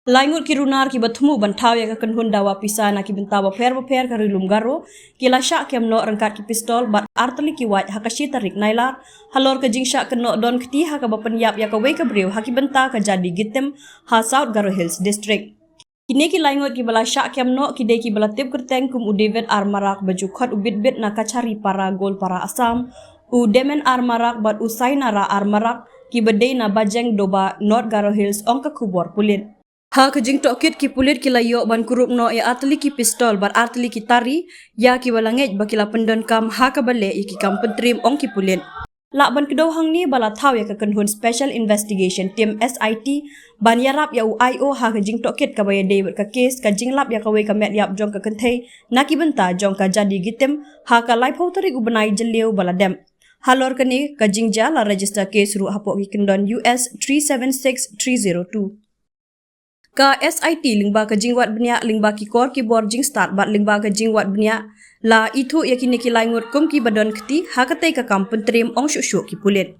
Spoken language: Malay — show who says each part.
Speaker 1: Laingut ki runar ki bertemu bantau ya kan dawa pisana ki bentawa per ka rilum garo ki la Shah kem no rangkat ki pistol bat arteli ki waj hakashi tarik nailar halor ke jing Shah no don kti ha ka pyniap ya ka wei ka brew ha ki benta ka jadi gitem ha South Garo Hills district. Kini ki laingut ki bala Shah kem no ki de ki bala tip kerteng kum u David armarak baju khot u bit na kacari para gol para asam u demen armarak bat u sainara armarak ki bedei na bajeng doba North Garo Hills ong ka kubor pulit. Ha kejing tokit ki pulit ki layo ban kurup no ya atli ki pistol bar atli ki tari ya ki walangej bakila pendon kam ha ka bale ki kam pentrim ong ki pulit. Lak ban kedo hang ni bala taw ya ka kenhun special investigation team SIT ban yarap ya UIO ha kejing tokit ka baya David ka case ka jinglap ya ka we ka met yap jong ka kynthei naki benta jong ka jadi gitem ha ka lai pautari ubenai jeliu bala dem. Halor kani ka jingja la register case ru hapok ki kendon US 376302. Ka SIT lingba ka jingwat benya lingba ki kor ki bor jing start bat lingba ka jingwat benya la itu yakini ki laingut kum ki badon kti ha ka te ka kam pentrim ong shushu ki pulit.